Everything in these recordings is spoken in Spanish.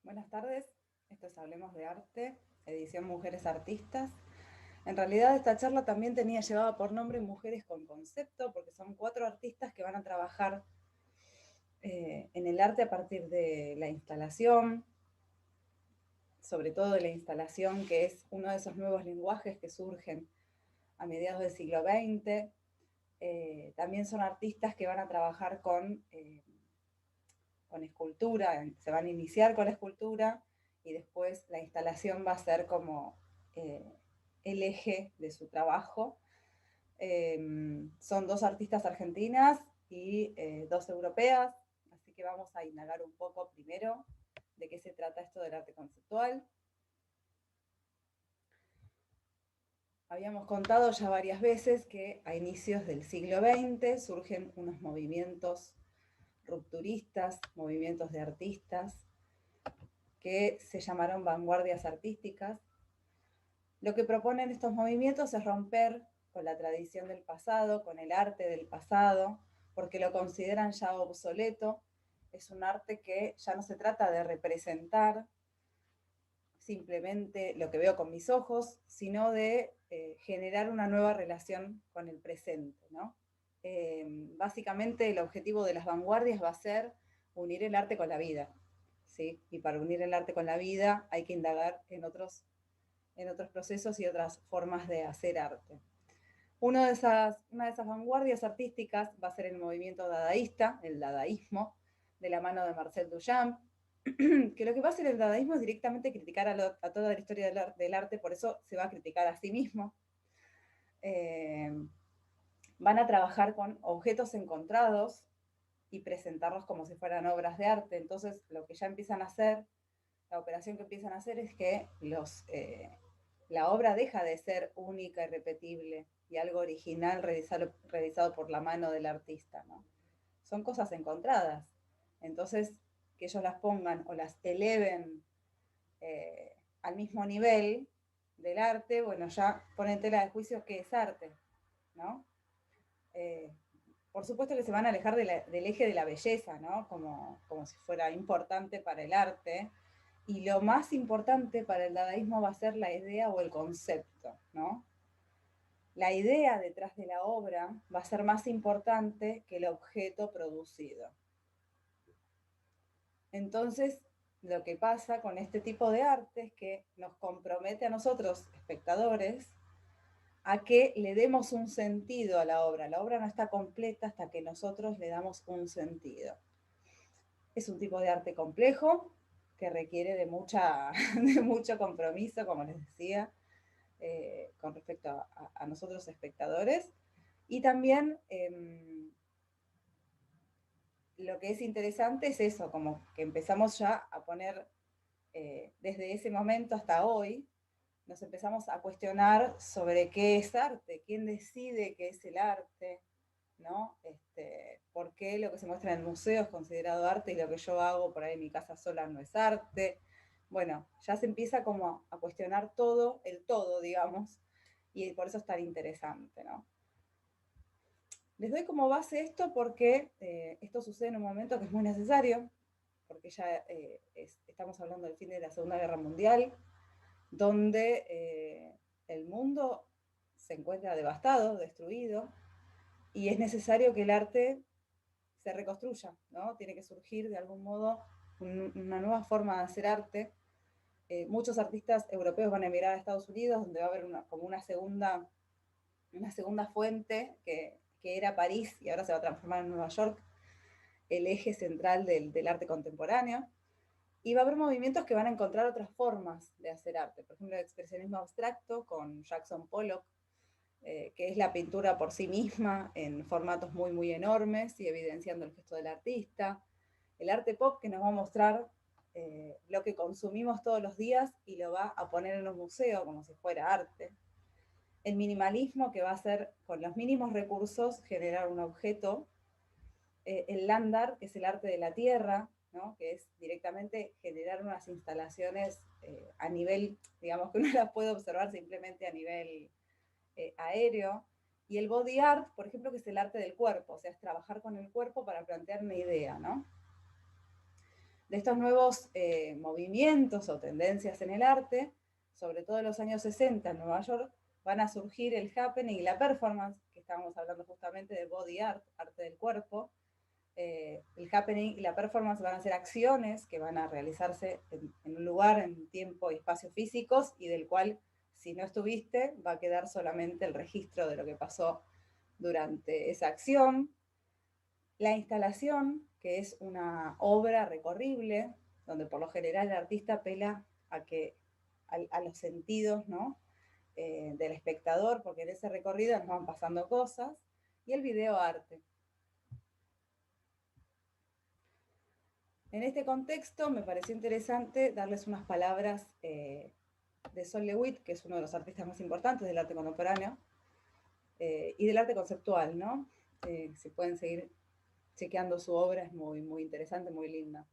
Buenas tardes, esto es Hablemos de Arte, edición Mujeres Artistas. En realidad esta charla también llevaba por nombre Mujeres con Concepto, porque son 4 artistas que van a trabajar en el arte a partir de la instalación, sobre todo de la instalación, que es uno de esos nuevos lenguajes que surgen a mediados del siglo XX. También son artistas que van a trabajar con escultura, se van a iniciar con la escultura y después la instalación va a ser como eh, el eje de su trabajo. Son 2 artistas argentinas y 2 europeas, así que vamos a indagar un poco primero de qué se trata esto del arte conceptual. Habíamos contado ya varias veces que a inicios del siglo XX surgen unos movimientos rupturistas, movimientos de artistas, que se llamaron vanguardias artísticas. Lo que proponen estos movimientos es romper con la tradición del pasado, con el arte del pasado, porque lo consideran ya obsoleto. Es un arte que ya no se trata de representar simplemente lo que veo con mis ojos, sino de generar una nueva relación con el presente, ¿no? Básicamente el objetivo de las vanguardias va a ser unir el arte con la vida, ¿sí? Y para unir el arte con la vida hay que indagar en otros procesos y otras formas de hacer arte. Una de esas vanguardias artísticas va a ser el movimiento dadaísta, el dadaísmo, de la mano de Marcel Duchamp, que lo que va a hacer el dadaísmo es directamente criticar a toda la historia del arte, por eso se va a criticar a sí mismo. Eh, Van a trabajar con objetos encontrados y presentarlos como si fueran obras de arte. Entonces, lo que ya empiezan a hacer, la operación que empiezan a hacer es que la obra deja de ser única y repetible y algo original realizado por la mano del artista, ¿no? Son cosas encontradas. Entonces, que ellos las pongan o las eleven al mismo nivel del arte, bueno, ya ponen tela de juicio qué es arte, ¿no? Eh, por supuesto que se van a alejar del eje de la belleza, ¿no? Como si fuera importante para el arte. Y lo más importante para el dadaísmo va a ser la idea o el concepto, ¿no? La idea detrás de la obra va a ser más importante que el objeto producido. Entonces, lo que pasa con este tipo de arte es que nos compromete a nosotros, espectadores, a que le demos un sentido a la obra. La obra no está completa hasta que nosotros le damos un sentido. Es un tipo de arte complejo que requiere de mucho compromiso, como les decía, con respecto a nosotros espectadores. Y también lo que es interesante es eso, como que empezamos ya a poner, desde ese momento hasta hoy, nos empezamos a cuestionar sobre qué es arte, quién decide qué es el arte, ¿no? ¿Por qué lo que se muestra en el museo es considerado arte y lo que yo hago por ahí en mi casa sola no es arte? Bueno, ya se empieza como a cuestionar todo, el todo, digamos, y por eso es tan interesante, ¿no? Les doy como base esto porque esto sucede en un momento que es muy necesario, porque ya estamos hablando del fin de la Segunda Guerra Mundial, donde el mundo se encuentra devastado, destruido, y es necesario que el arte se reconstruya, ¿no? Tiene que surgir de algún modo una nueva forma de hacer arte. Muchos artistas europeos van a emigrar a Estados Unidos, donde va a haber como una segunda fuente que era París y ahora se va a transformar en Nueva York, el eje central del arte contemporáneo. Y va a haber movimientos que van a encontrar otras formas de hacer arte. Por ejemplo, el expresionismo abstracto con Jackson Pollock, que es la pintura por sí misma en formatos muy, muy enormes y evidenciando el gesto del artista. El arte pop que nos va a mostrar lo que consumimos todos los días y lo va a poner en un museo como si fuera arte. El minimalismo que va a ser con los mínimos recursos generar un objeto. El land art, que es el arte de la tierra, ¿no? Que es directamente generar unas instalaciones a nivel, digamos que uno las puede observar simplemente a nivel aéreo. Y el body art, por ejemplo, que es el arte del cuerpo, o sea, es trabajar con el cuerpo para plantear una idea, ¿no? de estos nuevos movimientos o tendencias en el arte, sobre todo en los años 60 en Nueva York, van a surgir el happening y la performance, que estábamos hablando justamente de body art, arte del cuerpo. El happening y la performance van a ser acciones que van a realizarse en un lugar, en tiempo y espacio físicos, y del cual, si no estuviste, va a quedar solamente el registro de lo que pasó durante esa acción. La instalación, que es una obra recorrible, donde por lo general el artista apela a los sentidos, ¿no? Del espectador, porque en ese recorrido nos van pasando cosas. Y el video arte. En este contexto me pareció interesante darles unas palabras de Sol LeWitt, que es uno de los artistas más importantes del arte contemporáneo y del arte conceptual, ¿no? Si pueden seguir chequeando su obra, es muy, muy interesante, muy linda.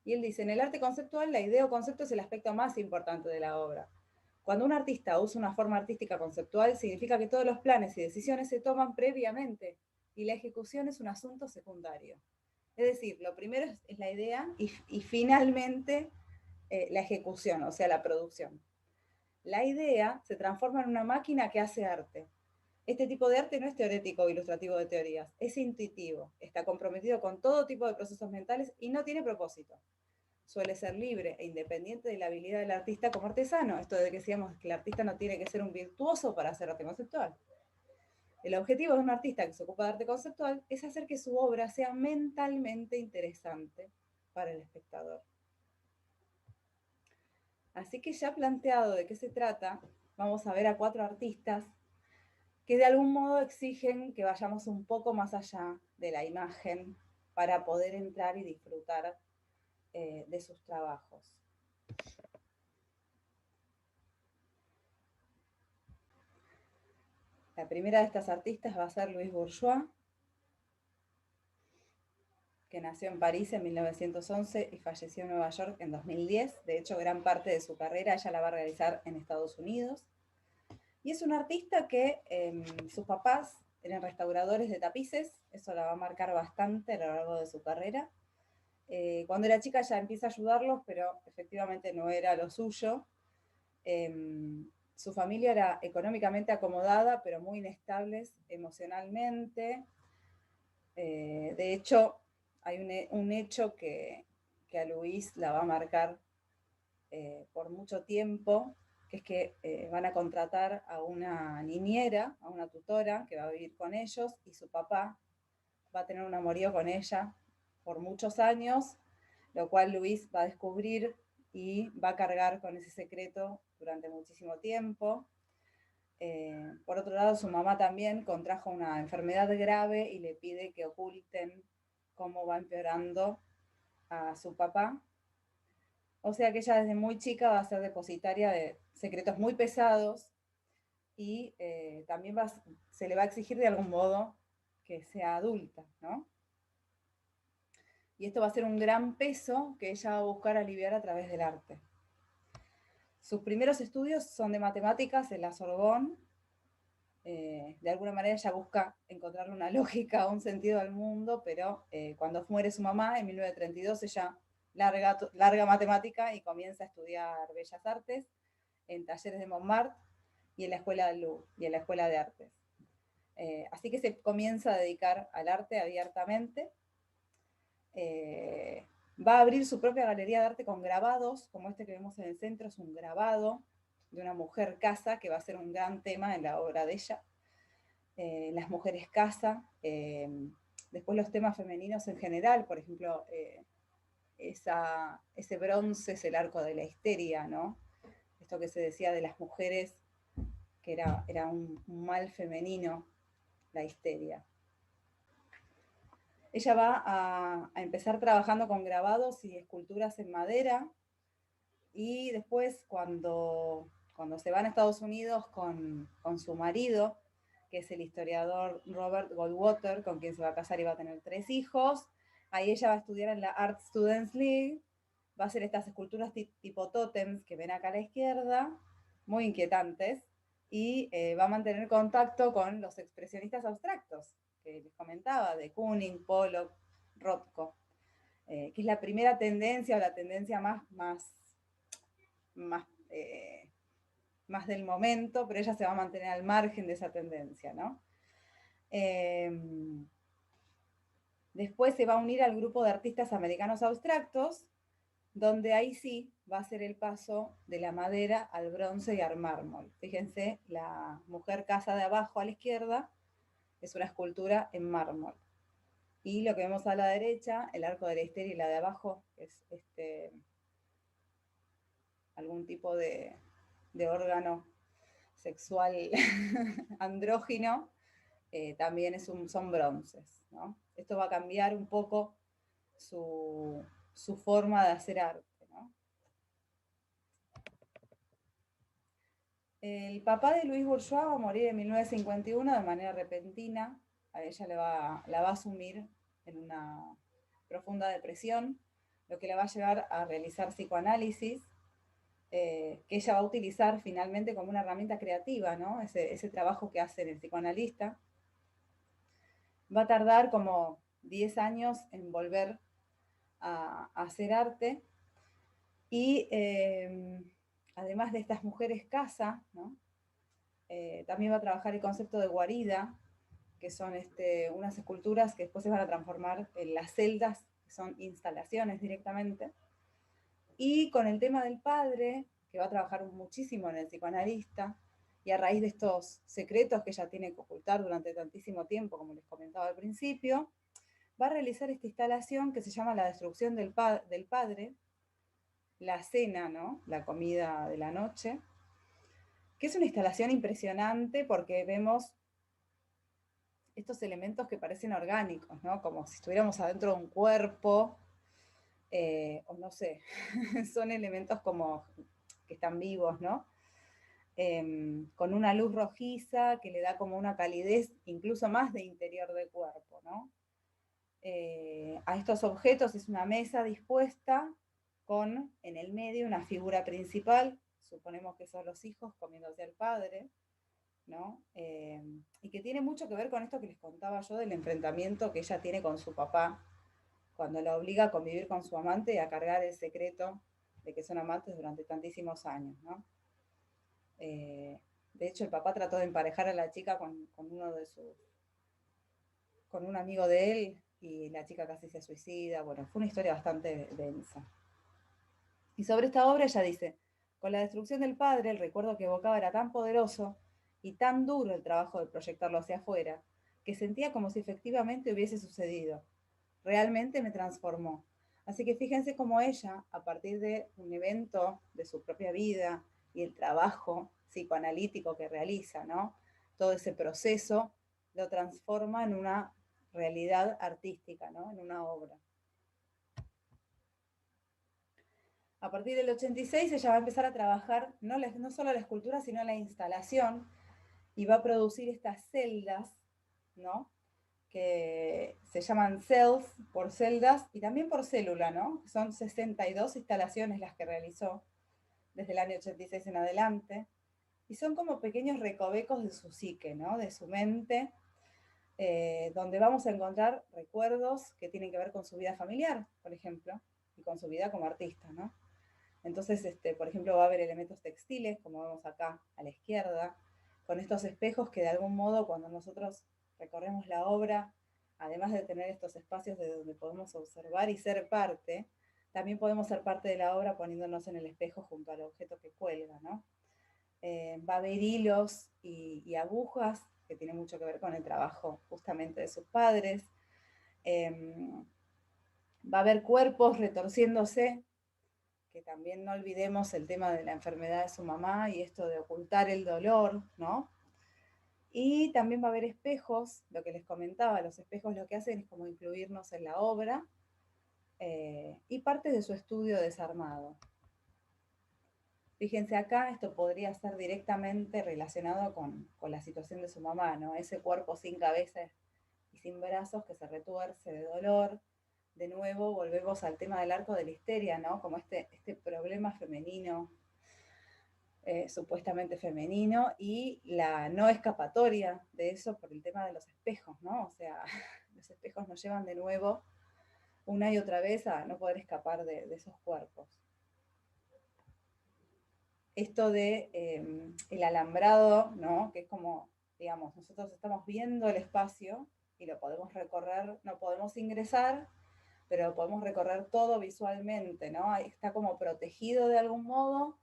Y él dice, en el arte conceptual, la idea o concepto es el aspecto más importante de la obra. Cuando un artista usa una forma artística conceptual, significa que todos los planes y decisiones se toman previamente y la ejecución es un asunto secundario. Es decir, lo primero es la idea y finalmente la ejecución, o sea, la producción. La idea se transforma en una máquina que hace arte. Este tipo de arte no es teórico o ilustrativo de teorías, es intuitivo, está comprometido con todo tipo de procesos mentales y no tiene propósito. Suele ser libre e independiente de la habilidad del artista como artesano. Esto de que decíamos que el artista no tiene que ser un virtuoso para hacer arte conceptual. El objetivo de un artista que se ocupa de arte conceptual es hacer que su obra sea mentalmente interesante para el espectador. Así que ya planteado de qué se trata, vamos a ver a 4 artistas que de algún modo exigen que vayamos un poco más allá de la imagen para poder entrar y disfrutar de sus trabajos. La primera de estas artistas va a ser Louise Bourgeois, que nació en París en 1911 y falleció en Nueva York en 2010. De hecho, gran parte de su carrera ella la va a realizar en Estados Unidos. Y es una artista que sus papás eran restauradores de tapices, eso la va a marcar bastante a lo largo de su carrera. Cuando era chica ya empieza a ayudarlos, pero efectivamente no era lo suyo. Su familia era económicamente acomodada, pero muy inestables emocionalmente. De hecho, hay un hecho que a Luis la va a marcar por mucho tiempo, que es que van a contratar a una niñera, a una tutora que va a vivir con ellos, y su papá va a tener un amorío con ella por muchos años, lo cual Luis va a descubrir y va a cargar con ese secreto durante muchísimo tiempo. Por otro lado, su mamá también contrajo una enfermedad grave y le pide que oculten cómo va empeorando a su papá. O sea que ella desde muy chica va a ser depositaria de secretos muy pesados y también se le va a exigir de algún modo que sea adulta, ¿no? Y esto va a ser un gran peso que ella va a buscar aliviar a través del arte. Sus primeros estudios son de matemáticas en la Sorbonne. De alguna manera ella busca encontrarle una lógica, un sentido al mundo, pero cuando muere su mamá en 1932 ella larga matemática y comienza a estudiar Bellas Artes en talleres de Montmartre y en la Escuela de Louvre y en la Escuela de Artes. Así que se comienza a dedicar al arte abiertamente. Va a abrir su propia galería de arte con grabados, como este que vemos en el centro, es un grabado de una mujer casa, que va a ser un gran tema en la obra de ella. Las mujeres casa, después los temas femeninos en general, por ejemplo, ese bronce es el arco de la histeria, ¿no? Esto que se decía de las mujeres, que era un mal femenino, la histeria. Ella va a empezar trabajando con grabados y esculturas en madera y después cuando se van a Estados Unidos con su marido, que es el historiador Robert Goldwater, con quien se va a casar y va a tener 3 hijos, ahí ella va a estudiar en la Art Students League, va a hacer estas esculturas tipo tótems que ven acá a la izquierda, muy inquietantes, y va a mantener contacto con los expresionistas abstractos, que les comentaba, de Kooning, Pollock, Rothko. que es la primera tendencia o la tendencia más del momento, pero ella se va a mantener al margen de esa tendencia, ¿no? Después se va a unir al grupo de artistas americanos abstractos, donde ahí sí va a ser el paso de la madera al bronce y al mármol. Fíjense, la mujer casa de abajo a la izquierda es una escultura en mármol. Y lo que vemos a la derecha, el arco de la histeria, y la de abajo es algún tipo de órgano sexual andrógino, también son bronces, ¿no? Esto va a cambiar un poco su forma de hacer arte, ¿no? El papá de Louise Bourgeois va a morir en 1951 de manera repentina. A ella la va a sumir en una profunda depresión, lo que la va a llevar a realizar psicoanálisis, que ella va a utilizar finalmente como una herramienta creativa, ¿no? Ese trabajo que hace el psicoanalista. Va a tardar como 10 años en volver a hacer arte. Y además de estas mujeres casa, ¿no? También va a trabajar el concepto de guarida, que son unas esculturas que después se van a transformar en las celdas, que son instalaciones directamente. Y con el tema del padre, que va a trabajar muchísimo en el psicoanalista, y a raíz de estos secretos que ella tiene que ocultar durante tantísimo tiempo, como les comentaba al principio, va a realizar esta instalación que se llama La destrucción del padre, la cena, ¿no? La comida de la noche, que es una instalación impresionante porque vemos estos elementos que parecen orgánicos, ¿no? Como si estuviéramos adentro de un cuerpo, o no sé, son elementos como que están vivos, ¿no? Con una luz rojiza que le da como una calidez incluso más de interior del cuerpo, ¿no? A estos objetos es una mesa dispuesta con en el medio una figura principal, suponemos que son los hijos comiéndose al padre, ¿no? Y que tiene mucho que ver con esto que les contaba yo del enfrentamiento que ella tiene con su papá, cuando la obliga a convivir con su amante y a cargar el secreto de que son amantes durante tantísimos años, ¿no? De hecho, el papá trató de emparejar a la chica con un amigo de él, y la chica casi se suicida. Bueno, fue una historia bastante densa. Y sobre esta obra ella dice: con la destrucción del padre, el recuerdo que evocaba era tan poderoso y tan duro el trabajo de proyectarlo hacia afuera, que sentía como si efectivamente hubiese sucedido. Realmente me transformó. Así que fíjense cómo ella, a partir de un evento de su propia vida y el trabajo psicoanalítico que realiza, ¿no? Todo ese proceso lo transforma en una realidad artística, ¿no? En una obra. A partir del 86 ella va a empezar a trabajar no solo la escultura, sino la instalación, y va a producir estas celdas, ¿no? Que se llaman cells por celdas y también por célula, ¿no? Son 62 instalaciones las que realizó desde el año 86 en adelante, y son como pequeños recovecos de su psique, ¿no? De su mente, donde vamos a encontrar recuerdos que tienen que ver con su vida familiar, por ejemplo, y con su vida como artista, ¿no? Entonces, por ejemplo, va a haber elementos textiles, como vemos acá a la izquierda, con estos espejos que de algún modo cuando nosotros recorremos la obra, además de tener estos espacios de donde podemos observar y ser parte, también podemos ser parte de la obra poniéndonos en el espejo junto al objeto que cuelga, ¿no? Va a haber hilos y agujas, que tienen mucho que ver con el trabajo justamente de sus padres. Va a haber cuerpos retorciéndose, que también no olvidemos el tema de la enfermedad de su mamá y esto de ocultar el dolor, ¿no? Y también va a haber espejos, lo que les comentaba, los espejos lo que hacen es como incluirnos en la obra, y parte de su estudio desarmado. Fíjense acá, esto podría ser directamente relacionado con la situación de su mamá, ¿no? Ese cuerpo sin cabeza y sin brazos que se retuerce de dolor. De nuevo volvemos al tema del arco de la histeria, ¿no? Como este problema femenino, supuestamente femenino, y la no escapatoria de eso por el tema de los espejos, ¿no? O sea, los espejos nos llevan de nuevo una y otra vez a no poder escapar de esos cuerpos. Esto de el alambrado, ¿no? Que es como, digamos, nosotros estamos viendo el espacio y lo podemos recorrer, no podemos ingresar, pero lo podemos recorrer todo visualmente, ¿no? Ahí está como protegido de algún modo,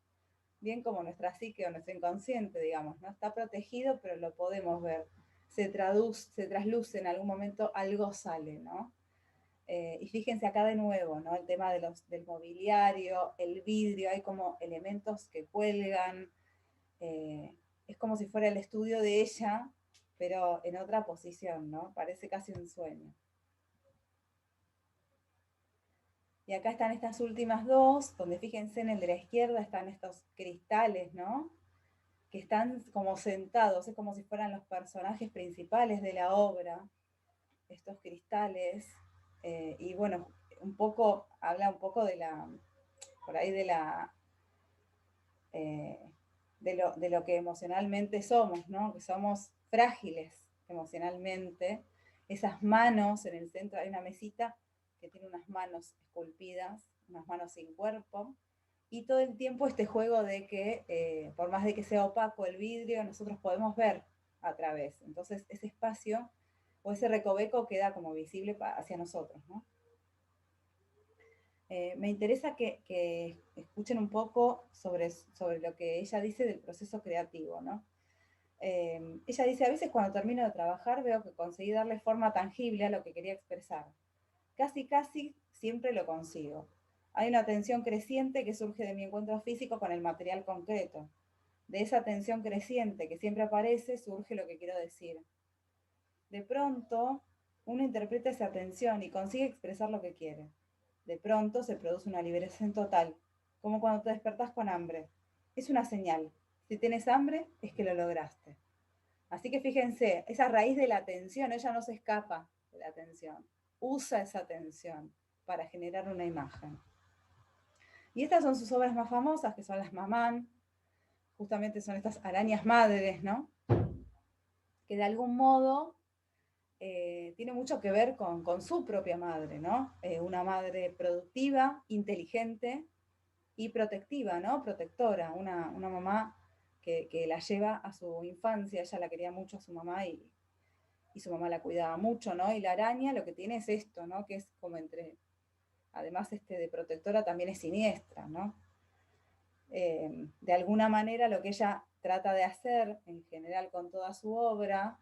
bien como nuestra psique o nuestro inconsciente, digamos, ¿no? Está protegido, pero lo podemos ver. Se trasluce en algún momento, algo sale, ¿no? Y fíjense acá de nuevo, ¿no? El tema del mobiliario, el vidrio, hay como elementos que cuelgan. Es como si fuera el estudio de ella, pero en otra posición, ¿no? Parece casi un sueño. Y acá están estas últimas dos, donde fíjense en el de la izquierda están estos cristales, ¿no? Que están como sentados, es como si fueran los personajes principales de la obra, estos cristales. Y bueno, habla un poco de la, por ahí de la, eh, de lo que emocionalmente somos, ¿no? Que somos frágiles emocionalmente. Esas manos, en el centro hay una mesita que tiene unas manos esculpidas, unas manos sin cuerpo, y todo el tiempo este juego de que, por más de que sea opaco el vidrio, nosotros podemos ver a través. Entonces ese espacio o ese recoveco queda como visible hacia nosotros, ¿no? Me interesa que escuchen un poco sobre lo que ella dice del proceso creativo, ¿no? Ella dice, a veces cuando termino de trabajar veo que conseguí darle forma tangible a lo que quería expresar. Casi siempre lo consigo. Hay una tensión creciente que surge de mi encuentro físico con el material concreto. De esa tensión creciente que siempre aparece surge lo que quiero decir. De pronto, uno interpreta esa tensión y consigue expresar lo que quiere. De pronto se produce una liberación total, como cuando te despertás con hambre. Es una señal. Si tienes hambre, es que lo lograste. Así que fíjense, esa raíz de la tensión, ella no se escapa de la tensión. Usa esa tensión para generar una imagen. Y estas son sus obras más famosas, que son las Mamán. Justamente son estas arañas madres, ¿no? Que de algún modo tiene mucho que ver con su propia madre, ¿no? Una madre productiva, inteligente y protectiva, ¿no? Protectora, una mamá que la lleva a su infancia, ella la quería mucho a su mamá y su mamá la cuidaba mucho, ¿no? Y la araña lo que tiene es esto, ¿no? Que es como además de protectora, también es siniestra, ¿no? De alguna manera lo que ella trata de hacer, en general con toda su obra,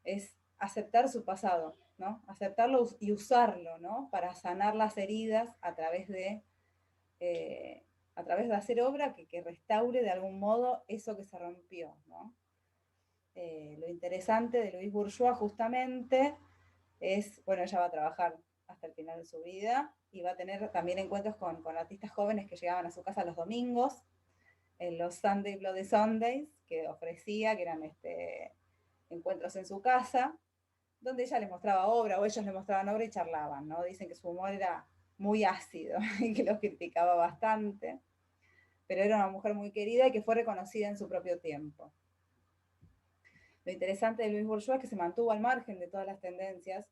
es aceptar su pasado, ¿no? Aceptarlo y usarlo, ¿no? Para sanar las heridas eh, a través de hacer obra que restaure de algún modo eso que se rompió, ¿no? Lo interesante de Louise Bourgeois justamente es, bueno, ella va a trabajar hasta el final de su vida y va a tener también encuentros con artistas jóvenes que llegaban a su casa los domingos, en los Sunday Bloody Sundays, que ofrecía, que eran encuentros en su casa, donde ella les mostraba obra o ellos le mostraban obra y charlaban, ¿no? Dicen que su humor era muy ácido y que los criticaba bastante, pero era una mujer muy querida y que fue reconocida en su propio tiempo. Lo interesante de Louise Bourgeois es que se mantuvo al margen de todas las tendencias,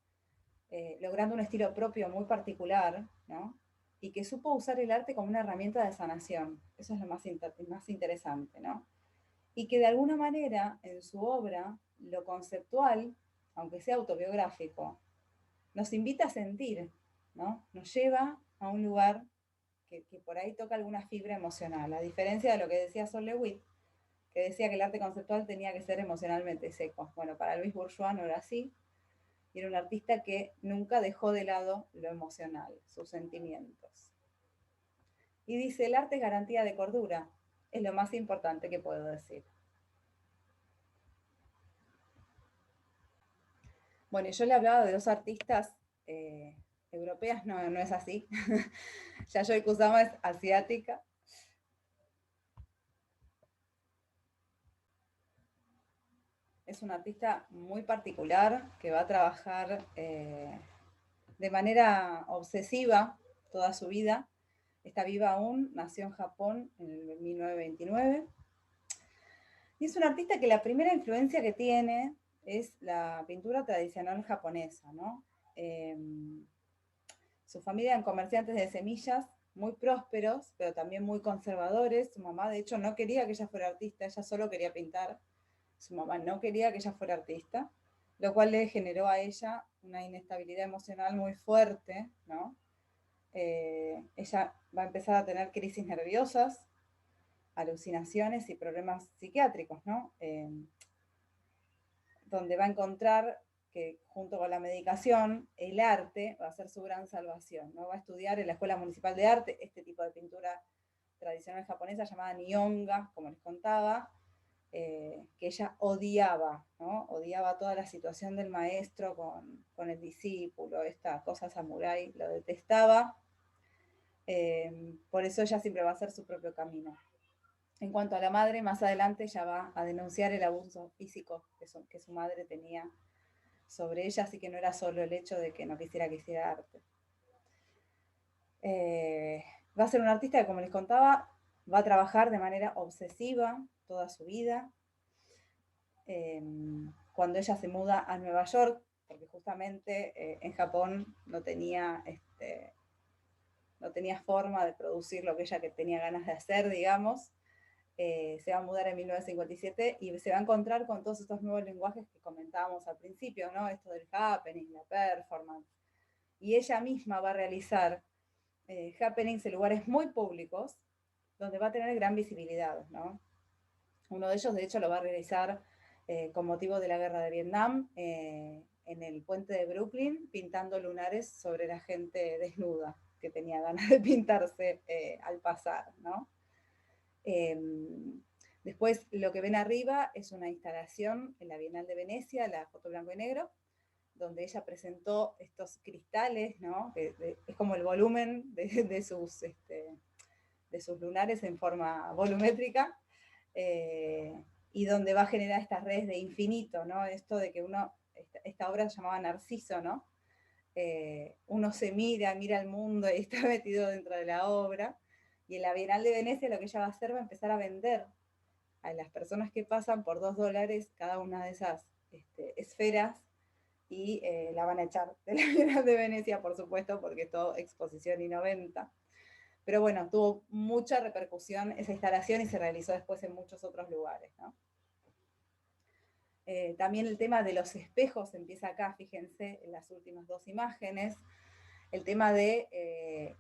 logrando un estilo propio muy particular, ¿no? Y que supo usar el arte como una herramienta de sanación. Eso es lo más interesante, ¿no? Y que de alguna manera en su obra, lo conceptual, aunque sea autobiográfico, nos invita a sentir, ¿no? Nos lleva a un lugar que por ahí toca alguna fibra emocional, a diferencia de lo que decía Sol Lewitt, que decía que el arte conceptual tenía que ser emocionalmente seco. Bueno, para Louise Bourgeois no era así, y era un artista que nunca dejó de lado lo emocional, sus sentimientos. Y dice, el arte es garantía de cordura, es lo más importante que puedo decir. Bueno, yo le hablaba de dos artistas europeas, no, no es así. Yayoi Kusama es asiática. Es una artista muy particular que va a trabajar de manera obsesiva toda su vida. Está viva aún, nació en Japón en el 1929. Y es una artista que la primera influencia que tiene es la pintura tradicional japonesa, ¿no? Su familia eran comerciantes de semillas, muy prósperos, pero también muy conservadores. Su mamá, de hecho, no quería que ella fuera artista, ella solo quería pintar. Su mamá no quería que ella fuera artista, lo cual le generó a ella una inestabilidad emocional muy fuerte, ¿no? Ella va a empezar a tener crisis nerviosas, alucinaciones y problemas psiquiátricos, ¿no? Donde va a encontrar que junto con la medicación, el arte va a ser su gran salvación, ¿no? Va a estudiar en la Escuela Municipal de Arte este tipo de pintura tradicional japonesa llamada Nihonga, como les contaba, que ella odiaba, ¿no? Odiaba toda la situación del maestro con el discípulo, esta cosa samurái, lo detestaba. Por eso ella siempre va a hacer su propio camino. En cuanto a la madre, más adelante ella va a denunciar el abuso físico que su madre tenía sobre ella, así que no era solo el hecho de que no quisiera que hiciera arte. Va a ser un artista que, como les contaba, va a trabajar de manera obsesiva toda su vida. Cuando ella se muda a Nueva York, porque justamente en Japón no tenía forma de producir lo que ella tenía ganas de hacer, digamos. Se va a mudar en 1957 y se va a encontrar con todos estos nuevos lenguajes que comentábamos al principio, ¿no? Esto del happening, la performance. Y ella misma va a realizar happenings en lugares muy públicos, donde va a tener gran visibilidad, ¿no? Uno de ellos, de hecho, lo va a realizar con motivo de la guerra de Vietnam, en el puente de Brooklyn, pintando lunares sobre la gente desnuda, que tenía ganas de pintarse al pasar, ¿no? Después, lo que ven arriba es una instalación en la Bienal de Venecia, la foto blanco y negro, donde ella presentó estos cristales, ¿no? Es como el volumen de sus lunares en forma volumétrica, y donde va a generar estas redes de infinito, ¿no? Esto de que esta obra se llamaba Narciso, ¿no? Uno se mira el mundo y está metido dentro de la obra. Y en la Bienal de Venecia lo que ella va a hacer va a empezar a vender a las personas que pasan por $2 cada una de esas esferas, y la van a echar de la Bienal de Venecia, por supuesto, porque es todo exposición y no venta. Pero bueno, tuvo mucha repercusión esa instalación y se realizó después en muchos otros lugares, ¿no? También el tema de los espejos empieza acá, fíjense, en las últimas dos imágenes. El tema de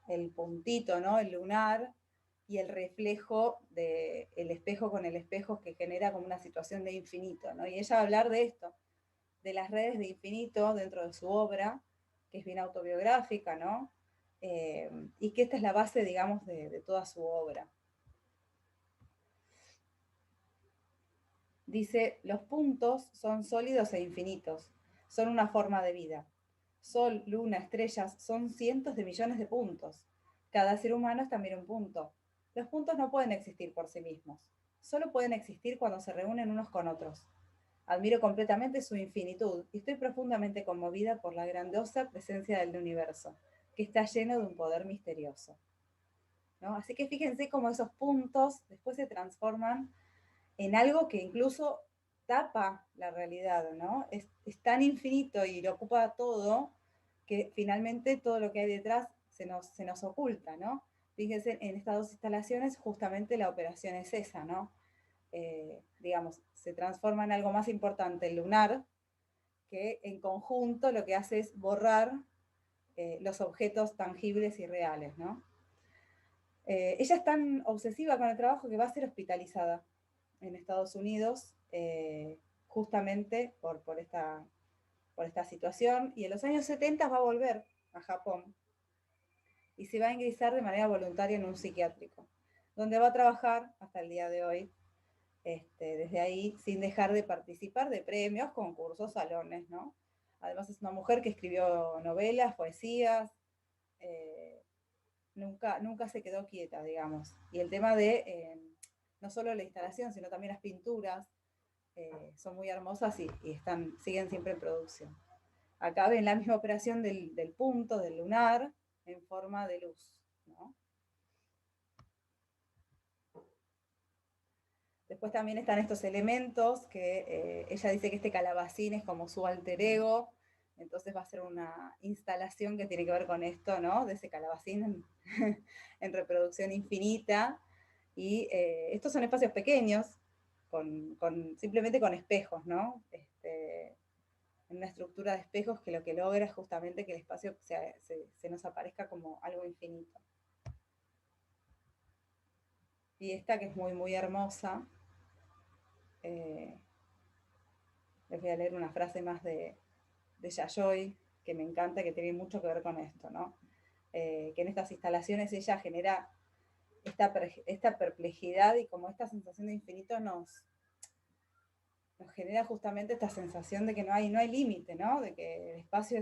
el puntito, ¿no? El lunar, y el reflejo del espejo con el espejo, que genera como una situación de infinito, ¿no? Y ella va a hablar de esto, de las redes de infinito dentro de su obra, que es bien autobiográfica, ¿no? Y que esta es la base, digamos, de toda su obra. Dice, los puntos son sólidos e infinitos, son una forma de vida. Sol, luna, estrellas, son cientos de millones de puntos. Cada ser humano es también un punto. Los puntos no pueden existir por sí mismos, solo pueden existir cuando se reúnen unos con otros. Admiro completamente su infinitud y estoy profundamente conmovida por la grandiosa presencia del universo, que está lleno de un poder misterioso, ¿no? Así que fíjense cómo esos puntos después se transforman en algo que incluso tapa la realidad, ¿no? Es tan infinito y lo ocupa todo, que finalmente todo lo que hay detrás se nos oculta, ¿no? Fíjense, en estas dos instalaciones justamente la operación es esa, ¿no? Digamos, se transforma en algo más importante el lunar, que en conjunto lo que hace es borrar los objetos tangibles y reales, ¿no? Ella es tan obsesiva con el trabajo que va a ser hospitalizada en Estados Unidos, justamente por esta situación, y en los años 70 va a volver a Japón y se va a ingresar de manera voluntaria en un psiquiátrico, donde va a trabajar hasta el día de hoy, desde ahí, sin dejar de participar de premios, concursos, salones, ¿no? Además es una mujer que escribió novelas, poesías, nunca se quedó quieta, digamos. Y el tema de no solo la instalación, sino también las pinturas, son muy hermosas y siguen siempre en producción. Acá ven la misma operación del punto, del lunar, en forma de luz, ¿no? Después también están estos elementos que ella dice que este calabacín es como su alter ego, Entonces va a ser una instalación que tiene que ver con esto, ¿no? De ese calabacín en, en reproducción infinita. Y estos son espacios pequeños, simplemente con espejos, ¿no? En una estructura de espejos que lo que logra es justamente que el espacio se nos aparezca como algo infinito. Y esta que es muy, muy hermosa, les voy a leer una frase más de Yayoi, que me encanta, que tiene mucho que ver con esto, ¿no? Que en estas instalaciones ella genera esta perplejidad y como esta sensación de infinito nos genera justamente esta sensación de que no hay límite, ¿no? De que el espacio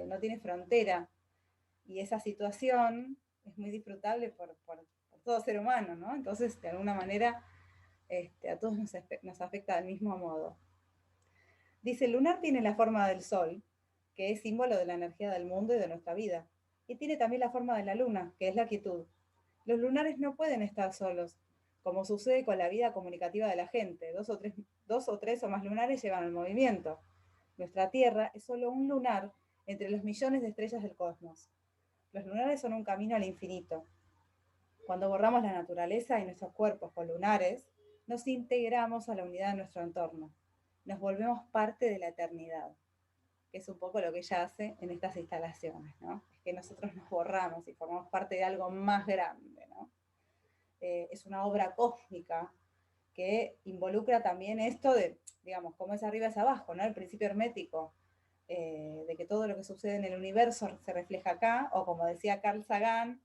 no tiene frontera. Y esa situación es muy disfrutable por todo ser humano, ¿no? Entonces, de alguna manera, a todos nos afecta del mismo modo. Dice, el lunar tiene la forma del sol, que es símbolo de la energía del mundo y de nuestra vida. Y tiene también la forma de la luna, que es la quietud. Los lunares no pueden estar solos, como sucede con la vida comunicativa de la gente. Dos o tres o más lunares llevan al movimiento. Nuestra Tierra es solo un lunar entre los millones de estrellas del cosmos. Los lunares son un camino al infinito. Cuando borramos la naturaleza y nuestros cuerpos con lunares, nos integramos a la unidad de nuestro entorno. Nos volvemos parte de la eternidad, que es un poco lo que ella hace en estas instalaciones, ¿no? Es que nosotros nos borramos y formamos parte de algo más grande, ¿no? Es una obra cósmica que involucra también esto de, digamos, como es arriba es abajo, ¿no? El principio hermético, de que todo lo que sucede en el universo se refleja acá, o como decía Carl Sagan,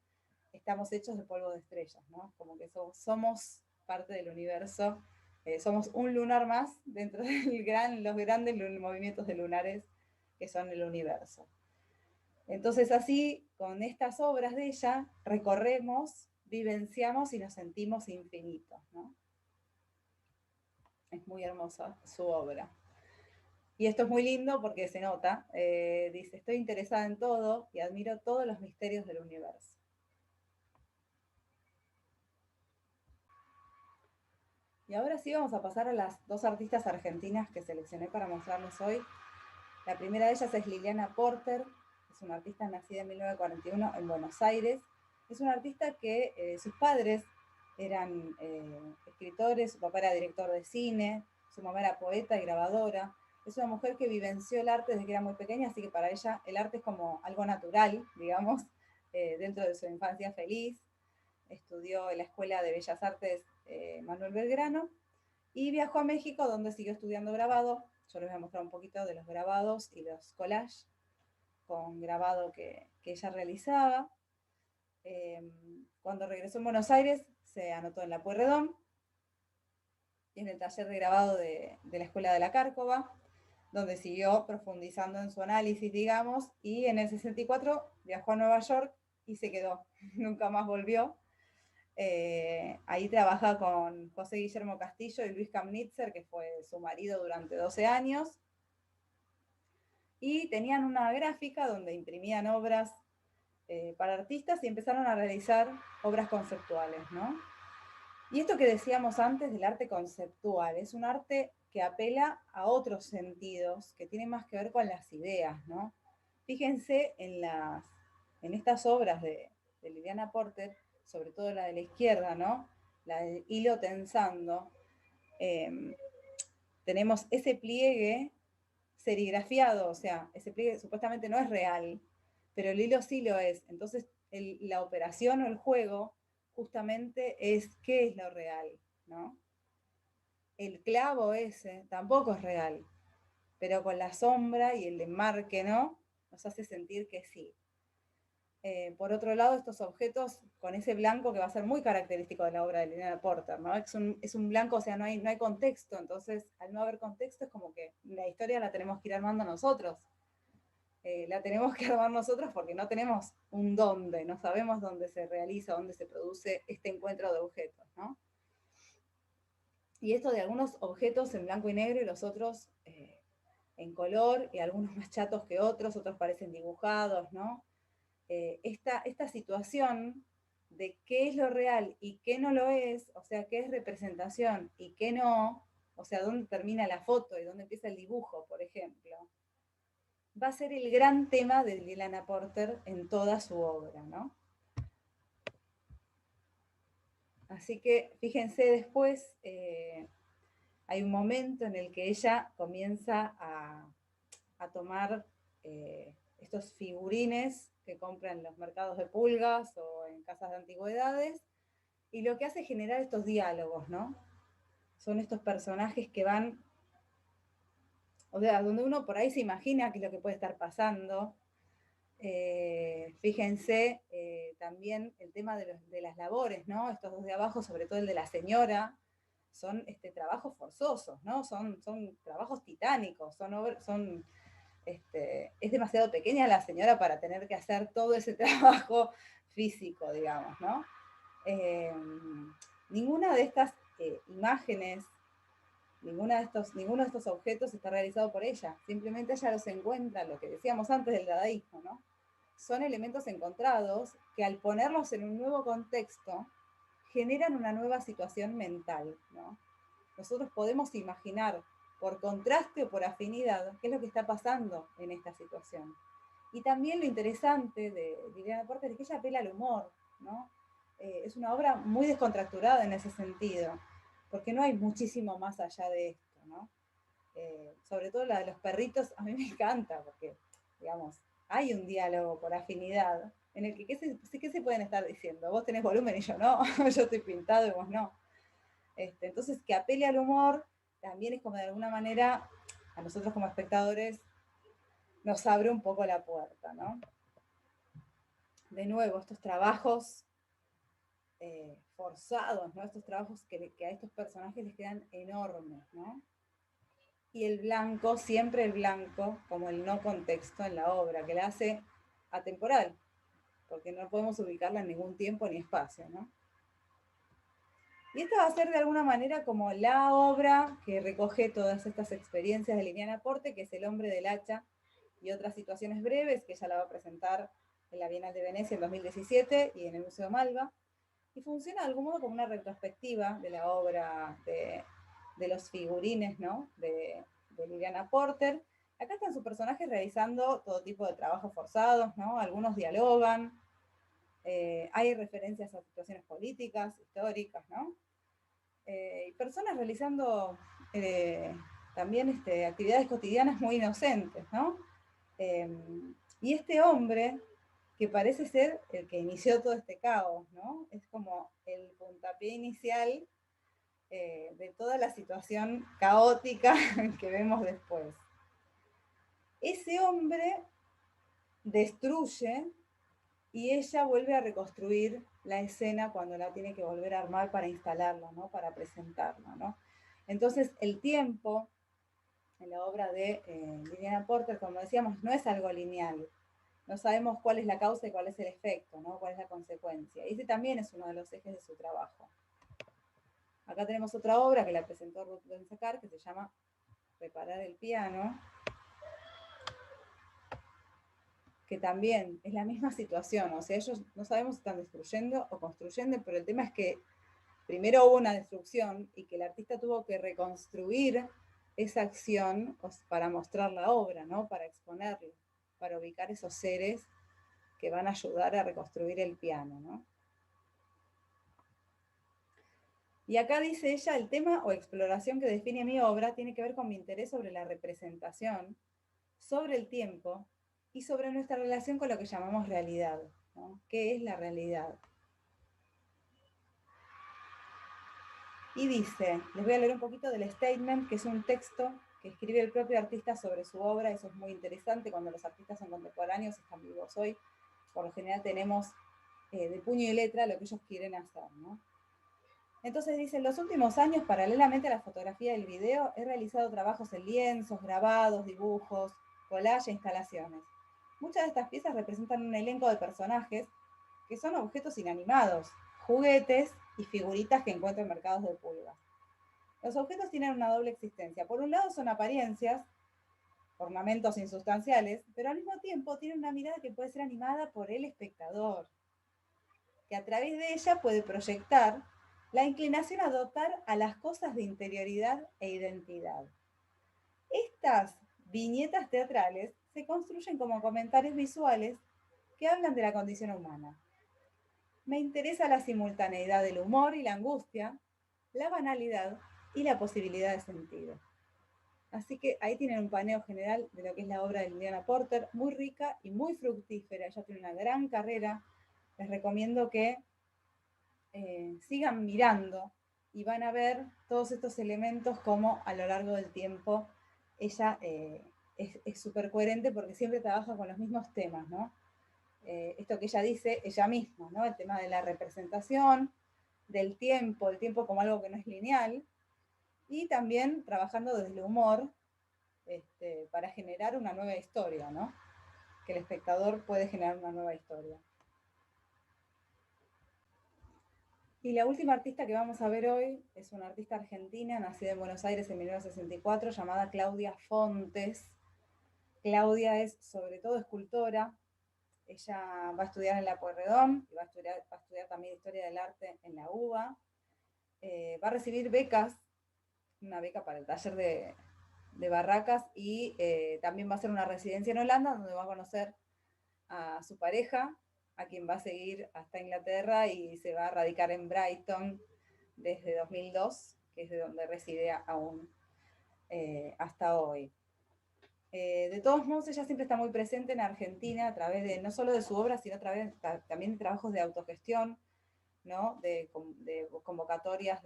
estamos hechos de polvo de estrellas, ¿no? Como que somos parte del universo, somos un lunar más dentro de los grandes movimientos de lunares que son el universo. Entonces así, con estas obras de ella, recorremos, vivenciamos y nos sentimos infinitos, ¿no? Es muy hermosa su obra. Y esto es muy lindo porque se nota, dice, estoy interesada en todo y admiro todos los misterios del universo. Y ahora sí vamos a pasar a las dos artistas argentinas que seleccioné para mostrarles hoy. La primera de ellas es Liliana Porter, es una artista nacida en 1941 en Buenos Aires. Es una artista que sus padres eran escritores, su papá era director de cine, su mamá era poeta y grabadora. Es una mujer que vivenció el arte desde que era muy pequeña, así que para ella el arte es como algo natural, digamos, dentro de su infancia feliz. Estudió en la Escuela de Bellas Artes Manuel Belgrano y viajó a México, donde siguió estudiando grabado. Yo les voy a mostrar un poquito de los grabados y los collages con grabado que ella realizaba. Cuando regresó en Buenos Aires, se anotó en la Pueyrredón y en el taller de grabado de la Escuela de la Cárcova, donde siguió profundizando en su análisis, digamos, y en el 64 viajó a Nueva York y se quedó, nunca más volvió. Ahí trabaja con José Guillermo Castillo y Luis Kamnitzer, que fue su marido durante 12 años. Y tenían una gráfica donde imprimían obras para artistas y empezaron a realizar obras conceptuales, ¿no? Y esto que decíamos antes del arte conceptual, es un arte que apela a otros sentidos, que tiene más que ver con las ideas, ¿no? Fíjense en estas obras de Liliana Porter, sobre todo la de la izquierda, ¿no? La del hilo tensando. Tenemos ese pliegue serigrafiado, o sea, ese pliegue supuestamente no es real, pero el hilo sí lo es. Entonces, la operación o el juego justamente es qué es lo real, ¿no? El clavo ese tampoco es real, pero con la sombra y el enmarque, ¿no? Nos hace sentir que sí. Por otro lado, estos objetos con ese blanco que va a ser muy característico de la obra de Liliana Porter, ¿no? Es un blanco, o sea, no hay contexto, entonces al no haber contexto es como que la historia la tenemos que ir armando nosotros. La tenemos que armar nosotros porque no tenemos un dónde, no sabemos dónde se realiza, dónde se produce este encuentro de objetos, ¿no? Y esto de algunos objetos en blanco y negro y los otros en color, y algunos más chatos que otros parecen dibujados, ¿no? Esta situación de qué es lo real y qué no lo es, o sea, qué es representación y qué no, o sea, dónde termina la foto y dónde empieza el dibujo, por ejemplo. va a ser el gran tema de Liliana Porter en toda su obra, ¿no? Así que fíjense después, hay un momento en el que ella comienza a tomar estos figurines que compran en los mercados de pulgas o en casas de antigüedades, y lo que hace es generar estos diálogos, ¿no? Son estos personajes que van, o sea, donde uno por ahí se imagina qué es lo que puede estar pasando. Fíjense también el tema de las labores, ¿no? Estos dos de abajo, sobre todo el de la señora, son trabajos forzosos, ¿no? Son trabajos titánicos, es demasiado pequeña la señora para tener que hacer todo ese trabajo físico, digamos, ¿no? Eh, Ninguna de estas imágenes, ninguno de estos objetos está realizado por ella, simplemente ella los encuentra, lo que decíamos antes del dadaísmo, ¿no? Son elementos encontrados que al ponerlos en un nuevo contexto generan una nueva situación mental, ¿no? Nosotros podemos imaginar por contraste o por afinidad qué es lo que está pasando en esta situación. Y también lo interesante de Liliana Porter es que ella apela al humor, ¿no? Es una obra muy descontracturada en ese sentido, porque no hay muchísimo más allá de esto, ¿no? Sobre todo la de los perritos, a mí me encanta, porque, digamos, hay un diálogo por afinidad en el que ¿qué se pueden estar diciendo? Vos tenés volumen y yo no, yo estoy pintado y vos no. Entonces, que apele al humor también es como de alguna manera, a nosotros como espectadores, nos abre un poco la puerta, ¿no? De nuevo, estos trabajos forzados, ¿no? Estos trabajos que a estos personajes les quedan enormes, ¿no? Y el blanco, siempre el blanco, como el no contexto en la obra, que la hace atemporal, porque no podemos ubicarla en ningún tiempo ni espacio, ¿no? Y esta va a ser de alguna manera como la obra que recoge todas estas experiencias de Liliana Porte, que es El hombre del hacha y otras situaciones breves, que ella la va a presentar en la Bienal de Venecia en 2017 y en el Museo Malva. Y funciona de algún modo como una retrospectiva de la obra de los figurines, ¿no? De Liliana Porter. Acá están sus personajes realizando todo tipo de trabajos forzados, ¿no? Algunos dialogan, hay referencias a situaciones políticas, históricas, ¿no? Y personas realizando también actividades cotidianas muy inocentes, ¿no? Eh, y este hombre, que parece ser el que inició todo este caos, ¿no? Es como el puntapié inicial de toda la situación caótica que vemos después. Ese hombre destruye y ella vuelve a reconstruir la escena cuando la tiene que volver a armar para instalarla, ¿no? Para presentarla, ¿no? Entonces, el tiempo en la obra de Liliana Porter, como decíamos, no es algo lineal. No sabemos cuál es la causa y cuál es el efecto, ¿no? Cuál es la consecuencia. Y ese también es uno de los ejes de su trabajo. Acá tenemos otra obra que la presentó Ruth Ben-Sakar, que se llama Reparar el piano, que también es la misma situación, o sea, ellos no sabemos si están destruyendo o construyendo, pero el tema es que primero hubo una destrucción y que el artista tuvo que reconstruir esa acción para mostrar la obra, ¿no? Para exponerlo, para ubicar esos seres que van a ayudar a reconstruir el piano, ¿no? Y acá dice ella, el tema o exploración que define mi obra tiene que ver con mi interés sobre la representación, sobre el tiempo y sobre nuestra relación con lo que llamamos realidad, ¿no? ¿Qué es la realidad? Y dice, les voy a leer un poquito del statement, que es un texto que escribe el propio artista sobre su obra. Eso es muy interesante cuando los artistas son contemporáneos, están vivos hoy. Por lo general tenemos de puño y letra lo que ellos quieren hacer, ¿no? Entonces dice, en los últimos años, paralelamente a la fotografía y el video, he realizado trabajos en lienzos, grabados, dibujos, collage e instalaciones. Muchas de estas piezas representan un elenco de personajes que son objetos inanimados, juguetes y figuritas que encuentro en mercados de pulgas. Los objetos tienen una doble existencia. Por un lado son apariencias, ornamentos insustanciales, pero al mismo tiempo tienen una mirada que puede ser animada por el espectador, que a través de ella puede proyectar la inclinación a dotar a las cosas de interioridad e identidad. Estas viñetas teatrales se construyen como comentarios visuales que hablan de la condición humana. Me interesa la simultaneidad del humor y la angustia, la banalidad y la posibilidad de sentido. Así que ahí tienen un paneo general de lo que es la obra de Liliana Porter, muy rica y muy fructífera. Ella tiene una gran carrera. Les recomiendo que sigan mirando y van a ver todos estos elementos como a lo largo del tiempo ella es súper coherente porque siempre trabaja con los mismos temas, ¿no? Esto que ella dice ella misma, ¿no? El tema de la representación, del tiempo, el tiempo como algo que no es lineal, y también trabajando desde el humor para generar una nueva historia, ¿no? Que el espectador puede generar una nueva historia. Y la última artista que vamos a ver hoy es una artista argentina, nacida en Buenos Aires en 1964, llamada Claudia Fontes. Claudia es sobre todo escultora. Ella va a estudiar en la Pueyrredón y va a estudiar también Historia del Arte en la UBA. Va a recibir becas, una beca para el taller de barracas, y también va a hacer una residencia en Holanda, donde va a conocer a su pareja, a quien va a seguir hasta Inglaterra, y se va a radicar en Brighton desde 2002, que es de donde reside aún hasta hoy. De todos modos, ella siempre está muy presente en Argentina a través de no solo de su obra, sino a través también de trabajos de autogestión, ¿no? de convocatorias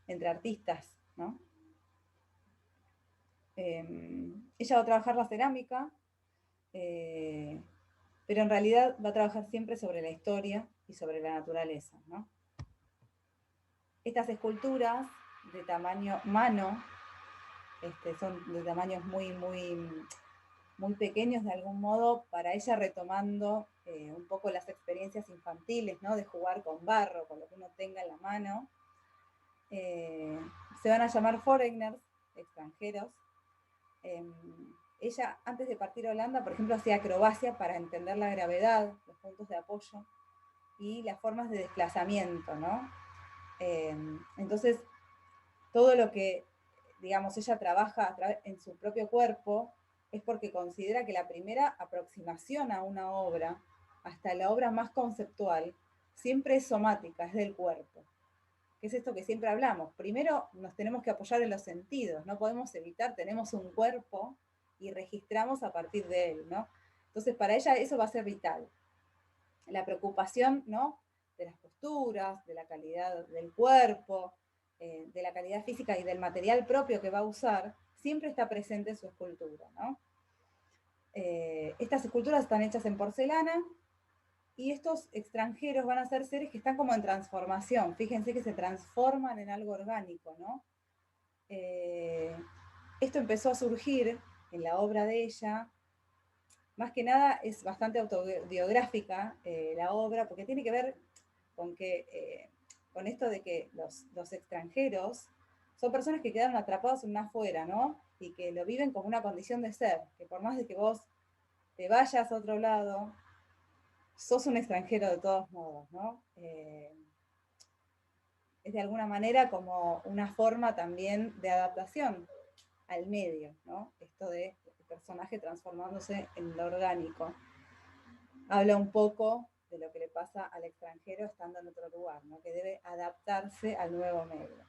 entre artistas, ¿no? Ella va a trabajar la cerámica, pero en realidad va a trabajar siempre sobre la historia y sobre la naturaleza, ¿no? Estas esculturas de tamaño mano, son de tamaños muy pequeños de algún modo, para ella retomando un poco las experiencias infantiles, ¿no? De jugar con barro, con lo que uno tenga en la mano. Se van a llamar foreigners, extranjeros. Ella, antes de partir a Holanda, por ejemplo, hacía acrobacia para entender la gravedad, los puntos de apoyo y las formas de desplazamiento, ¿no? Entonces, todo lo que, digamos, ella trabaja en su propio cuerpo es porque considera que la primera aproximación a una obra, hasta la obra más conceptual, siempre es somática, es del cuerpo. ¿Qué es esto que siempre hablamos? Primero nos tenemos que apoyar en los sentidos, no podemos evitar, tenemos un cuerpo y registramos a partir de él, ¿no? Entonces, para ella eso va a ser vital. La preocupación, ¿no? De las posturas, de la calidad del cuerpo, de la calidad física y del material propio que va a usar, siempre está presente en su escultura, ¿no? Estas esculturas están hechas en porcelana, y estos extranjeros van a ser seres que están como en transformación. Fíjense que se transforman en algo orgánico, ¿no? Esto empezó a surgir en la obra de ella. Más que nada es bastante autobiográfica la obra, porque tiene que ver con esto de que los extranjeros son personas que quedaron atrapados en una afuera, ¿no? Y que lo viven como una condición de ser, que por más de que vos te vayas a otro lado, sos un extranjero de todos modos, ¿no? Es de alguna manera como una forma también de adaptación al medio, ¿no? Esto de el personaje transformándose en lo orgánico. Habla un poco de lo que le pasa al extranjero estando en otro lugar, ¿no? Que debe adaptarse al nuevo medio.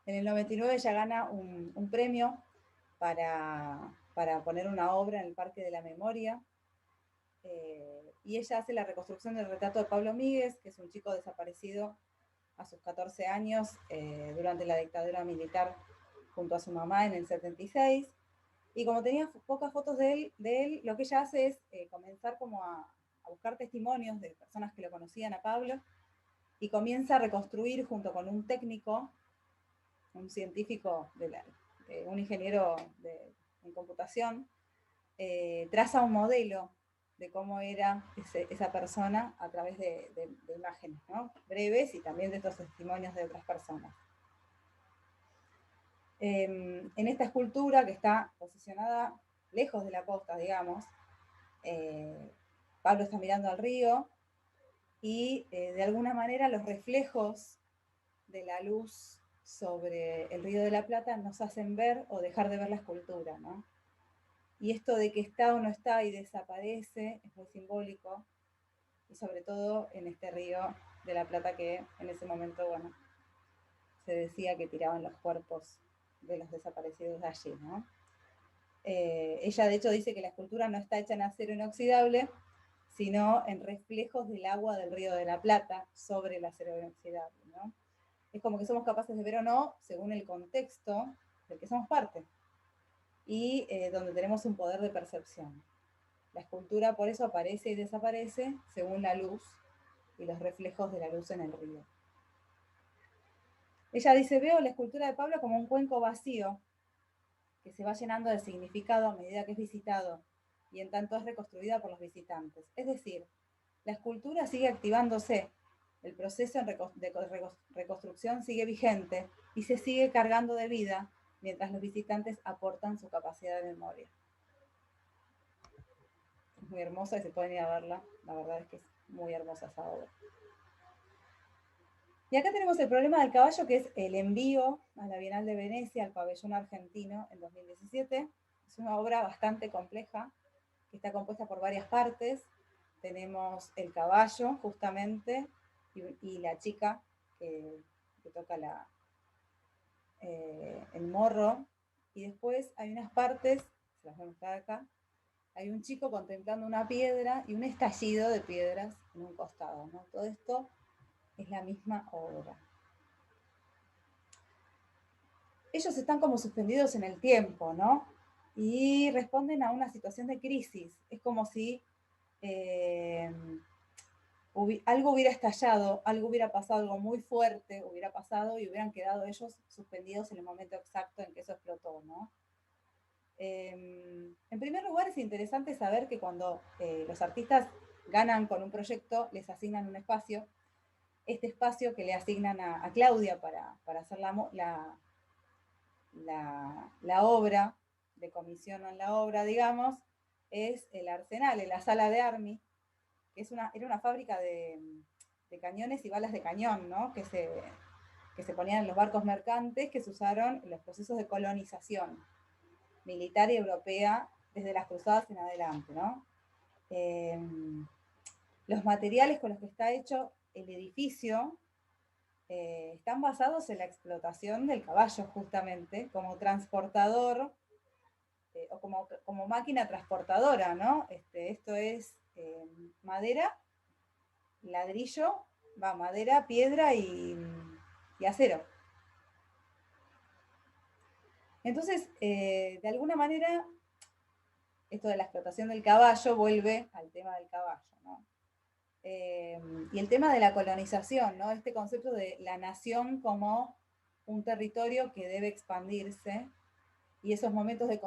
En el 99 ella gana un premio para poner una obra en el Parque de la Memoria, y ella hace la reconstrucción del retrato de Pablo Míguez, que es un chico desaparecido a sus 14 años durante la dictadura militar junto a su mamá en el 76. Y como tenía pocas fotos de él, lo que ella hace es comenzar como a buscar testimonios de personas que lo conocían a Pablo, y comienza a reconstruir junto con un técnico, un científico, un ingeniero en computación, traza un modelo de cómo era esa persona a través de imágenes, ¿no? Breves, y también de estos testimonios de otras personas. En esta escultura, que está posicionada lejos de la costa, digamos, Pablo está mirando al río, y de alguna manera los reflejos de la luz sobre el Río de la Plata nos hacen ver o dejar de ver la escultura, ¿no? Y esto de que está o no está y desaparece es muy simbólico, y sobre todo en este Río de la Plata que en ese momento, bueno, se decía que tiraban los cuerpos de los desaparecidos de allí, ¿no? Ella de hecho dice que la escultura no está hecha en acero inoxidable, sino en reflejos del agua del Río de la Plata sobre el acero inoxidable, ¿no? Es como que somos capaces de ver o no según el contexto del que somos parte y donde tenemos un poder de percepción. La escultura por eso aparece y desaparece según la luz y los reflejos de la luz en el río. Ella dice, veo la escultura de Pablo como un cuenco vacío que se va llenando de significado a medida que es visitado y en tanto es reconstruida por los visitantes. Es decir, la escultura sigue activándose, el proceso de reconstrucción sigue vigente y se sigue cargando de vida mientras los visitantes aportan su capacidad de memoria. Es muy hermosa y se pueden ir a verla, la verdad es que es muy hermosa esa obra. Y acá tenemos el problema del caballo, que es el envío a la Bienal de Venecia, al pabellón argentino, en 2017. Es una obra bastante compleja, que está compuesta por varias partes. Tenemos el caballo, justamente, y la chica que toca el morro. Y después hay unas partes, se las voy a mostrar acá, hay un chico contemplando una piedra y un estallido de piedras en un costado, ¿no? Todo esto es la misma obra. Ellos están como suspendidos en el tiempo, ¿no? Y responden a una situación de crisis. Es como si algo hubiera estallado, algo hubiera pasado, algo muy fuerte hubiera pasado y hubieran quedado ellos suspendidos en el momento exacto en que eso explotó, ¿no? En primer lugar, es interesante saber que cuando los artistas ganan con un proyecto, les asignan un espacio. Este espacio que le asignan a Claudia para hacer la obra, le comisionan la obra, digamos, es el Arsenal, en la sala de Army, que era una fábrica de cañones y balas de cañón, ¿no? Que se ponían en los barcos mercantes que se usaron en los procesos de colonización militar y europea desde las cruzadas en adelante, ¿no? Los materiales con los que está hecho el edificio están basados en la explotación del caballo, justamente, como transportador o como máquina transportadora, ¿no? Esto es madera, ladrillo, madera, piedra y acero. Entonces, de alguna manera, esto de la explotación del caballo vuelve al tema del caballo, ¿no? Y el tema de la colonización, ¿no? Este concepto de la nación como un territorio que debe expandirse y esos momentos de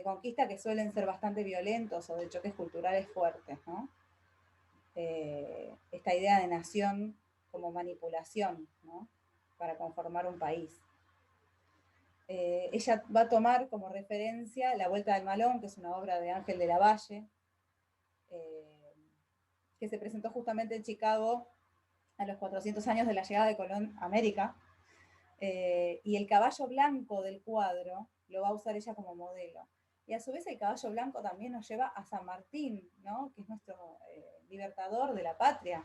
conquista que suelen ser bastante violentos o de choques culturales fuertes, ¿no? Esta idea de nación como manipulación, ¿no? Para conformar un país. Ella va a tomar como referencia La Vuelta del Malón, que es una obra de Ángel de la Valle, que se presentó justamente en Chicago a los 400 años de la llegada de Colón a América, y el caballo blanco del cuadro lo va a usar ella como modelo. Y a su vez el caballo blanco también nos lleva a San Martín, ¿no? Que es nuestro libertador de la patria.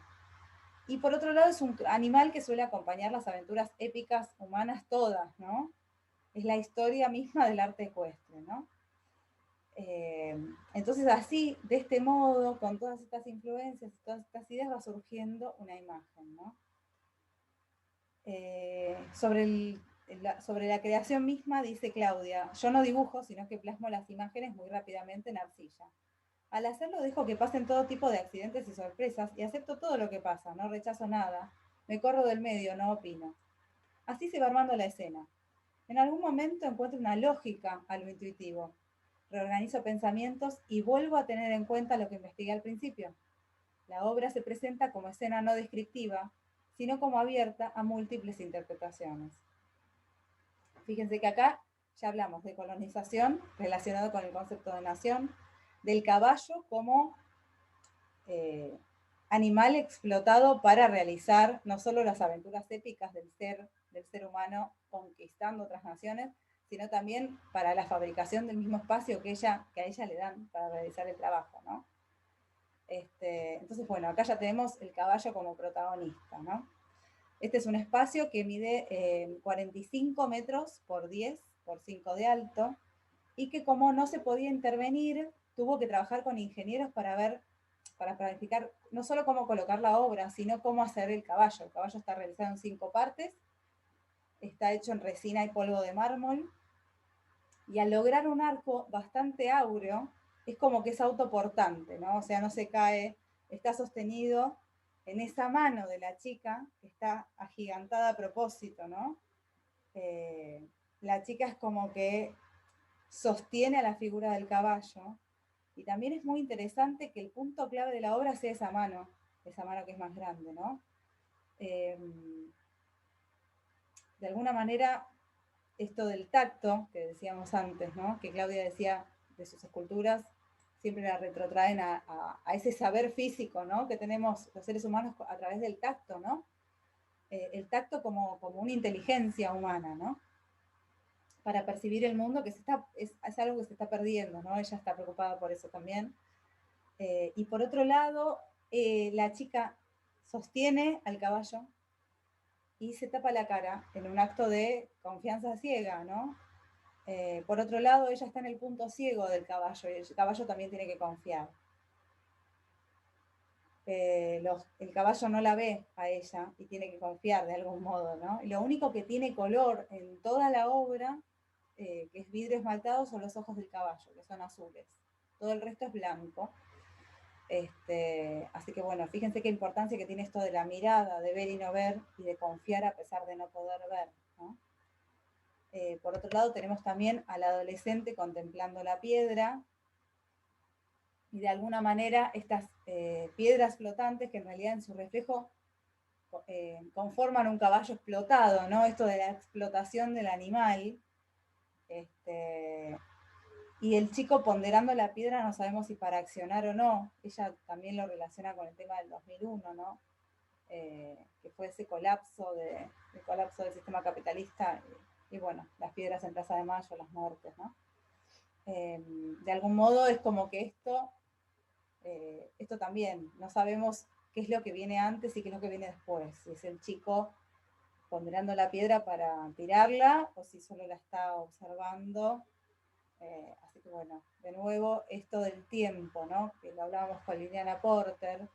Y por otro lado es un animal que suele acompañar las aventuras épicas humanas todas, ¿no? Es la historia misma del arte ecuestre, ¿no? Entonces así, de este modo, con todas estas influencias, todas estas ideas, va surgiendo una imagen, ¿no? Sobre la creación misma, dice Claudia, yo no dibujo, sino que plasmo las imágenes muy rápidamente en arcilla. Al hacerlo dejo que pasen todo tipo de accidentes y sorpresas y acepto todo lo que pasa, no rechazo nada, me corro del medio, no opino. Así se va armando la escena. En algún momento encuentro una lógica a lo intuitivo. Reorganizo pensamientos y vuelvo a tener en cuenta lo que investigué al principio. La obra se presenta como escena no descriptiva, sino como abierta a múltiples interpretaciones. Fíjense que acá ya hablamos de colonización relacionado con el concepto de nación, del caballo como animal explotado para realizar no solo las aventuras épicas del ser del ser humano conquistando otras naciones, sino también para la fabricación del mismo espacio que a ella le dan para realizar el trabajo, ¿no? Entonces, bueno, acá ya tenemos el caballo como protagonista, ¿no? Este es un espacio que mide 45 metros por 10 por 5 de alto, y que como no se podía intervenir, tuvo que trabajar con ingenieros para planificar no solo cómo colocar la obra, sino cómo hacer el caballo. El caballo está realizado en 5 partes, está hecho en resina y polvo de mármol, y al lograr un arco bastante áureo, es como que es autoportante, ¿no? O sea, no se cae, está sostenido en esa mano de la chica, que está agigantada a propósito, ¿no? La chica es como que sostiene a la figura del caballo, y también es muy interesante que el punto clave de la obra sea esa mano que es más grande, ¿no? De alguna manera, esto del tacto, que decíamos antes, ¿no? Que Claudia decía de sus esculturas, siempre la retrotraen a ese saber físico, ¿no? Que tenemos los seres humanos a través del tacto, ¿no? El tacto como una inteligencia humana, ¿no? Para percibir el mundo, que es algo que se está perdiendo, ¿no? Ella está preocupada por eso también. Y por otro lado, la chica sostiene al caballo y se tapa la cara en un acto de confianza ciega, ¿no? Por otro lado, ella está en el punto ciego del caballo, y el caballo también tiene que confiar. El caballo no la ve a ella y tiene que confiar de algún modo, ¿no? Y lo único que tiene color en toda la obra, que es vidrio esmaltado, son los ojos del caballo, que son azules. Todo el resto es blanco. Así que bueno, fíjense qué importancia que tiene esto de la mirada, de ver y no ver, y de confiar a pesar de no poder ver, ¿no? Por otro lado, tenemos también al adolescente contemplando la piedra, y de alguna manera estas piedras flotantes, que en realidad en su reflejo conforman un caballo explotado, ¿no? Esto de la explotación del animal. Y el chico ponderando la piedra, no sabemos si para accionar o no. Ella también lo relaciona con el tema del 2001, ¿no? Que fue ese el colapso del sistema capitalista, y bueno, las piedras en Plaza de Mayo, las muertes, ¿no? De algún modo es como que esto también, no sabemos qué es lo que viene antes y qué es lo que viene después, si es el chico ponderando la piedra para tirarla o si solo la está observando. Así que bueno, de nuevo esto del tiempo, ¿no? Que lo hablábamos con Liliana Porter.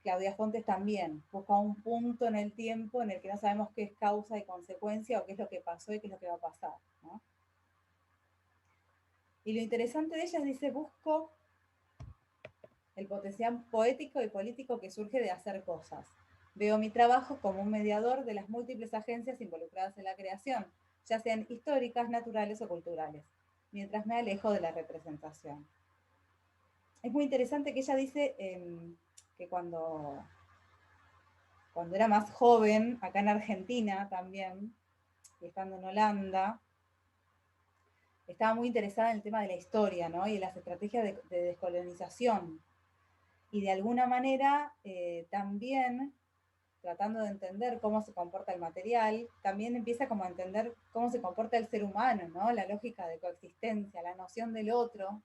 Claudia Fontes también busca un punto en el tiempo en el que no sabemos qué es causa y consecuencia, o qué es lo que pasó y qué es lo que va a pasar, ¿no? Y lo interesante de ella es, dice, busco el potencial poético y político que surge de hacer cosas. Veo mi trabajo como un mediador de las múltiples agencias involucradas en la creación, ya sean históricas, naturales o culturales, mientras me alejo de la representación. Es muy interesante que ella dice que cuando era más joven, acá en Argentina también, y estando en Holanda, estaba muy interesada en el tema de la historia, ¿no? Y de las estrategias de descolonización. Y de alguna manera también, tratando de entender cómo se comporta el material, también empieza como a entender cómo se comporta el ser humano, ¿no? La lógica de coexistencia, la noción del otro,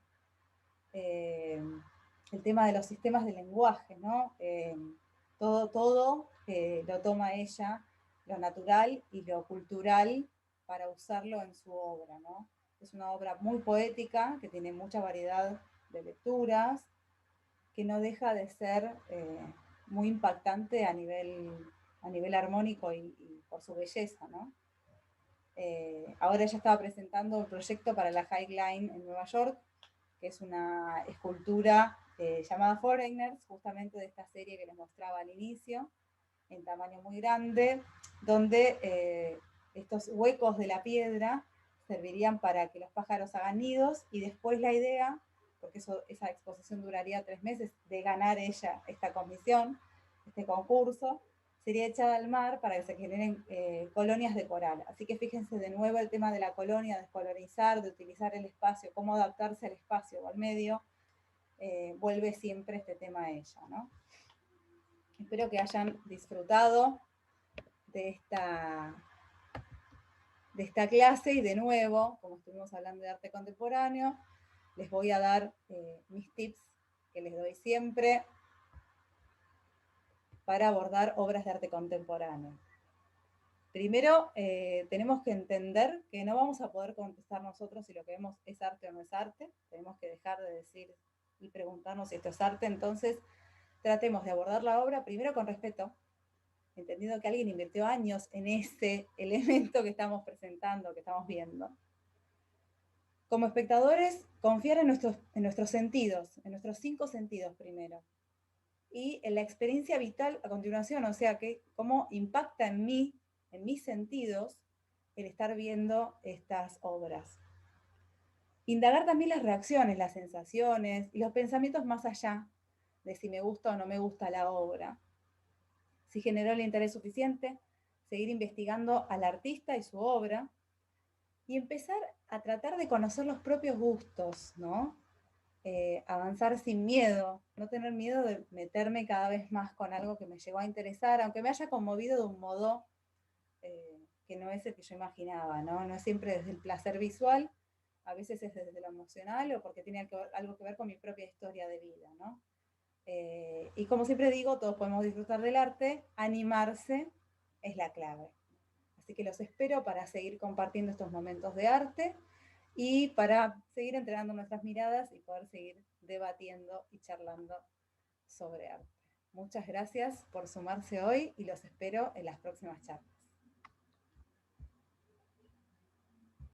el tema de los sistemas de lenguaje, ¿no? Todo lo toma ella, lo natural y lo cultural, para usarlo en su obra, ¿no? Es una obra muy poética, que tiene mucha variedad de lecturas, que no deja de ser muy impactante a nivel armónico y por su belleza, ¿no? Ahora ella estaba presentando un proyecto para la High Line en Nueva York, que es una escultura llamada Foreigners, justamente de esta serie que les mostraba al inicio, en tamaño muy grande, donde estos huecos de la piedra servirían para que los pájaros hagan nidos, y después la idea, porque esa exposición duraría 3 meses, de ganar ella esta comisión, este concurso, sería echada al mar para que se generen colonias de coral. Así que fíjense de nuevo el tema de la colonia, de descolonizar, de utilizar el espacio, cómo adaptarse al espacio o al medio, vuelve siempre este tema a ella, ¿no? Espero que hayan disfrutado de esta de esta clase y de nuevo, como estuvimos hablando de arte contemporáneo, les voy a dar mis tips que les doy siempre para abordar obras de arte contemporáneo. Primero, tenemos que entender que no vamos a poder contestar nosotros si lo que vemos es arte o no es arte. Tenemos que dejar de decir y preguntarnos si esto es arte. Entonces, tratemos de abordar la obra primero con respeto, entendiendo que alguien invirtió años en ese elemento que estamos presentando, que estamos viendo. Como espectadores, confiar en nuestros sentidos, en nuestros 5 sentidos primero. Y en la experiencia vital a continuación, o sea, que cómo impacta en mí, en mis sentidos, el estar viendo estas obras. Indagar también las reacciones, las sensaciones y los pensamientos más allá de si me gusta o no me gusta la obra. Si generó el interés suficiente, seguir investigando al artista y su obra y empezar a tratar de conocer los propios gustos, ¿no? Avanzar sin miedo, no tener miedo de meterme cada vez más con algo que me llegó a interesar, aunque me haya conmovido de un modo que no es el que yo imaginaba, ¿no? No es siempre desde el placer visual, a veces es desde lo emocional o porque tiene algo que ver con mi propia historia de vida, ¿no? Y como siempre digo, todos podemos disfrutar del arte, animarse es la clave. Así que los espero para seguir compartiendo estos momentos de arte y para seguir entrenando nuestras miradas y poder seguir debatiendo y charlando sobre arte. Muchas gracias por sumarse hoy y los espero en las próximas charlas.